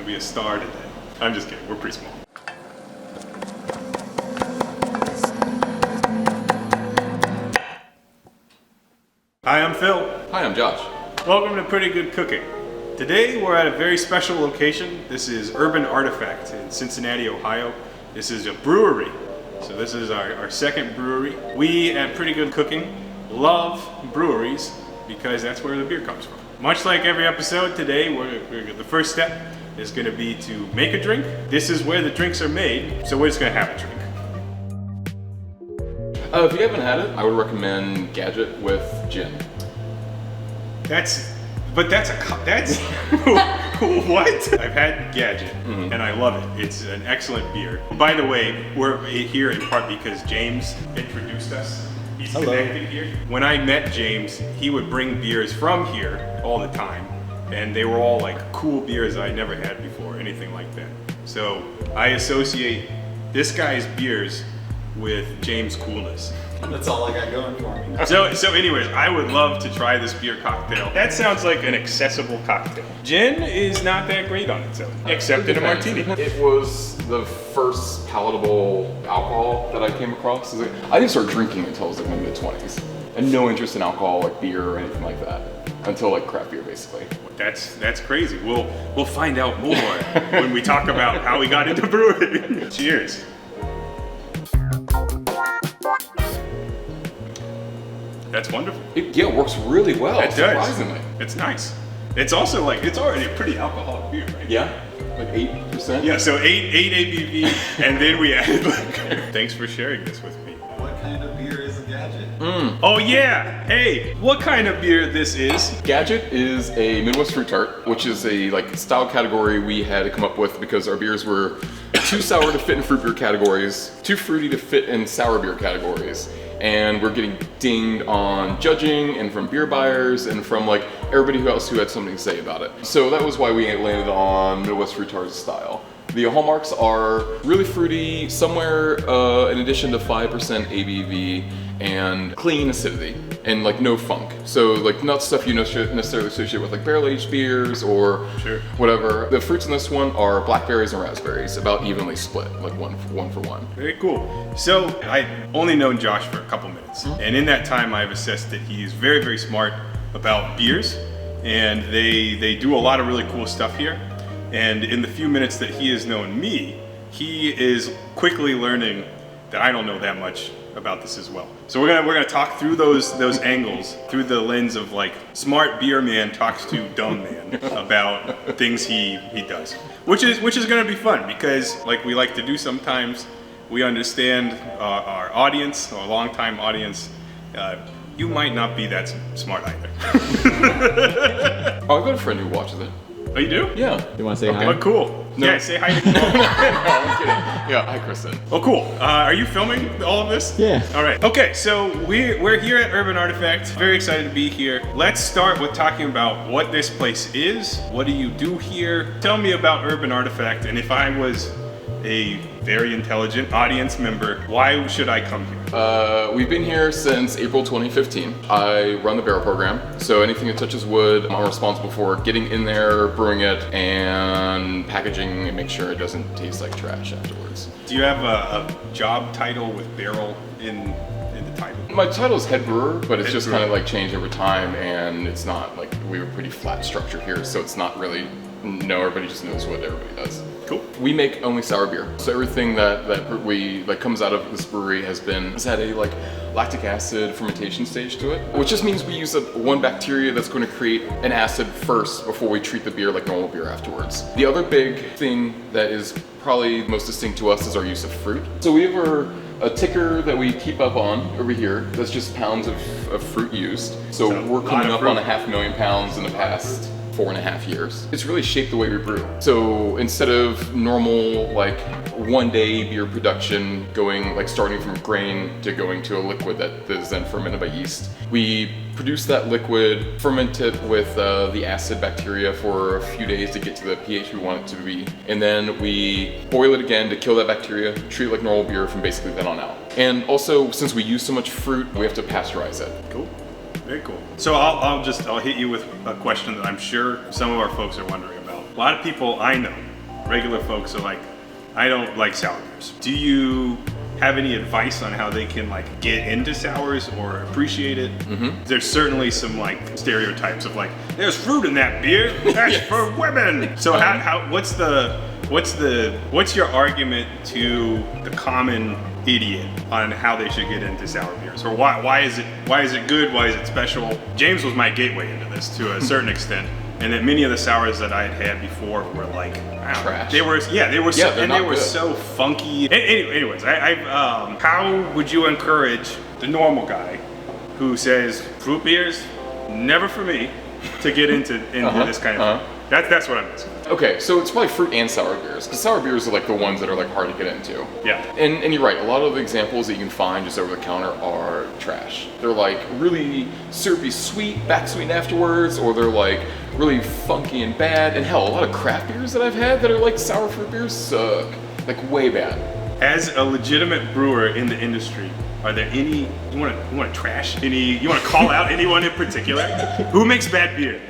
be a star today. I'm just kidding, we're pretty small. Hi, I'm Phil. Hi, I'm Josh. Welcome to Pretty Good Cooking. Today we're at a very special location. This is Urban Artifact in Cincinnati, Ohio. This is a brewery. So this is our second brewery. We at Pretty Good Cooking love breweries because that's where the beer comes from. Much like every episode, today the first step is going to be to make a drink. This is where the drinks are made, so we're just going to have a drink. If you haven't had it, I would recommend Gadget with gin. That's what? I've had Gadget and I love it. It's an excellent beer. By the way, we're here in part because James introduced us. He's connected here. When I met James, he would bring beers from here all the time, and they were all like cool beers I never had before, anything like that. So I associate this guy's beers with James' coolness. That's all I got going for me. So anyways, I would love to try this beer cocktail. That sounds like an accessible cocktail. Gin is not that great on its own, except in a martini. It was the first palatable alcohol that I came across. I didn't start drinking until I was like in my mid-20s. And no interest in alcohol, like beer or anything like that. Until like craft beer, basically. That's crazy. We'll find out more when we talk about how we got into brewing. Cheers. That's wonderful. It works really well, It surprisingly. does. It's nice. It's also like, it's already a pretty alcoholic beer, right? Yeah, like 8%. Yeah, so 8 ABV, and then we added liquor. Thanks for sharing this with me. What kind of beer is a Gadget? Oh yeah! Hey, what kind of beer this is? Gadget is a Midwest fruit tart, which is a like style category we had to come up with because our beers were too sour to fit in fruit beer categories, too fruity to fit in sour beer categories. And we're getting dinged on judging and from beer buyers and from like everybody else who had something to say about it. So that was why we landed on Midwest Fruit Tart style. The hallmarks are really fruity, somewhere in addition to 5% ABV and clean acidity and like no funk. So like not stuff you necessarily associate with like barrel-aged beers or whatever. The fruits in this one are blackberries and raspberries, about evenly split, like one for one. Very cool. So I've only known Josh for a couple minutes, and in that time I've assessed that he's very, very smart about beers, and they do a lot of really cool stuff here. And in the few minutes that he has known me, he is quickly learning that I don't know that much about this as well. So we're gonna talk through those angles through the lens of like smart beer man talks to dumb man about things he does, which is gonna be fun because like we like to do sometimes, we understand our audience, our longtime audience. You might not be that smart either. Oh, I've got a friend who watches it. Oh, you do? Yeah. You want to say hi? Oh, cool. No. Yeah, say hi to No, I'm kidding. Yeah, hi Kristen. Oh, cool. Are you filming all of this? Yeah. All right. Okay, so we're here at Urban Artifact. Very excited to be here. Let's start with talking about what this place is. What do you do here? Tell me about Urban Artifact, and if I was a very intelligent audience member, why should I come here? We've been here since April 2015. I run the barrel program, so anything that touches wood, I'm responsible for getting in there, brewing it, and packaging and make sure it doesn't taste like trash afterwards. Do you have a job title with barrel in the title? My title is head brewer, but it's Head just brewer. kind of like changed over time, and it's not like we have a pretty flat structure here, so it's not really, everybody just knows what everybody does. Cool. We make only sour beer, so everything that we like comes out of this brewery has had a like lactic acid fermentation stage to it, which just means we use one bacteria that's going to create an acid first before we treat the beer like normal beer afterwards. The other big thing that is probably most distinct to us is our use of fruit. So we have a ticker that we keep up on over here that's just pounds of fruit used. So we're coming up on 500,000 pounds in the past 4.5 years. It's really shaped the way we brew. So instead of normal like one day beer production going like starting from grain to going to a liquid that is then fermented by yeast, we produce that liquid, ferment it with the acid bacteria for a few days to get to the pH we want it to be, and then we boil it again to kill that bacteria, treat it like normal beer from basically then on out. And also, since we use so much fruit, we have to pasteurize it. Cool. Very cool. So I'll hit you with a question that I'm sure some of our folks are wondering about. A lot of people I know regular folks are like, I don't like sour beers. Do you have any advice on how they can like get into sours or appreciate it? There's certainly some like stereotypes of like, there's fruit in that beer, that's for women. So what's your argument to the common idiot on how they should get into sour beers, or why is it good, why is it special? James was my gateway into this to a certain extent, and that many of the sours that I had before were like trash. They were so funky. Anyways, how would you encourage the normal guy who says fruit beers never for me to get into this kind of thing? That's what I'm asking. Okay, so it's probably fruit and sour beers, because sour beers are like the ones that are like hard to get into. Yeah. And you're right, a lot of the examples that you can find just over the counter are trash. They're like really syrupy sweet, back sweet afterwards, or they're like really funky and bad. And hell, a lot of craft beers that I've had that are like sour fruit beers suck. Like way bad. As a legitimate brewer in the industry, are there any you want to trash any? You want to call out anyone in particular? Who makes bad beer?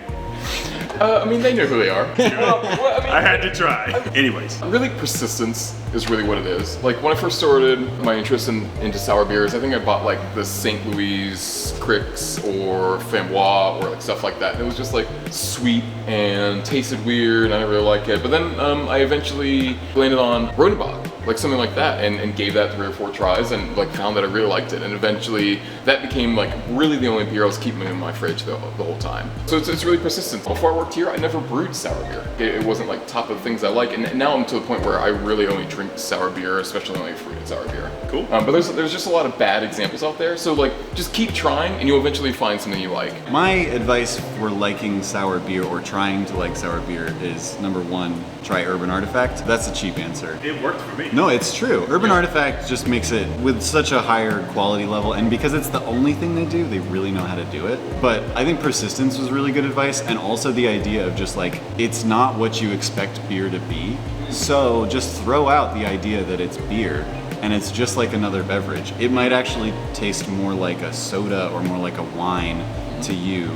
I mean, they know who they are. I had to try. Anyways. Really, persistence is really what it is. Like, when I first started my interest into sour beers, I think I bought like the St. Louis Cricks or Framboise or like stuff like that. And it was just like sweet and tasted weird, and I didn't really like it. But then I eventually landed on Rodenbach, like something like that, and gave that 3 or 4 tries, and like found that I really liked it. And eventually that became like really the only beer I was keeping in my fridge the whole time. So it's really persistent. Before I worked here, I never brewed sour beer. It wasn't like top of the things I like, and now I'm to the point where I really only drink sour beer, especially like fruited sour beer. Cool. But there's just a lot of bad examples out there, so like just keep trying and you'll eventually find something you like. My advice for liking sour beer or trying to like sour beer is number 1, try Urban Artifact. That's a cheap answer. It worked for me. No, it's true. Urban Artifact just makes it with such a higher quality level, and because it's the only thing they do, they really know how to do it. But I think persistence was really good advice, and also the idea of just like, it's not what you expect beer to be. So just throw out the idea that it's beer and it's just like another beverage. It might actually taste more like a soda or more like a wine to you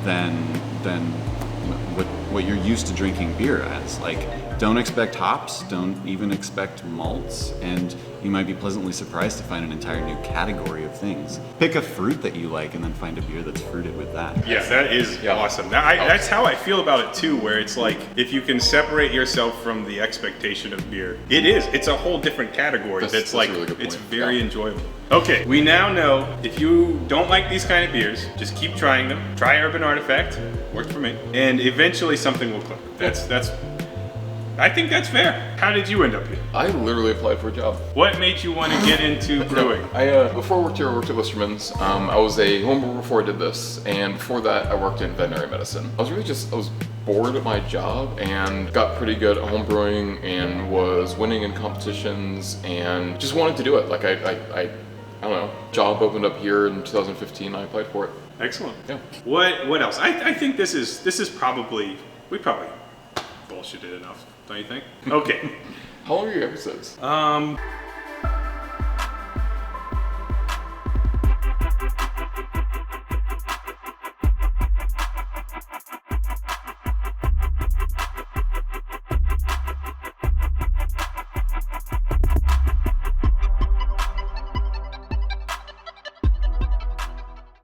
than what you're used to drinking beer as. Like, don't expect hops, don't even expect malts, and you might be pleasantly surprised to find an entire new category of things. Pick a fruit that you like and then find a beer that's fruited with that. Yeah, that is awesome. That's how I feel about it too, where it's like, if you can separate yourself from the expectation of beer, it's a whole different category that's like, really it's very enjoyable. Okay, we now know if you don't like these kind of beers, just keep trying them. Try Urban Artifact, worked for me, and eventually something will click. I think that's fair. How did you end up here? I literally applied for a job. What made you want to get into brewing? Before I worked here, I worked at Listerman's. I was a home brewer before I did this, and before that I worked in veterinary medicine. I was bored at my job and got pretty good at home brewing and was winning in competitions and just wanted to do it. Like I don't know, job opened up here in 2015, I applied for it. Excellent. Yeah. What else? I think this is probably, we probably bullshitted enough, don't you think? Okay. How long are your episodes?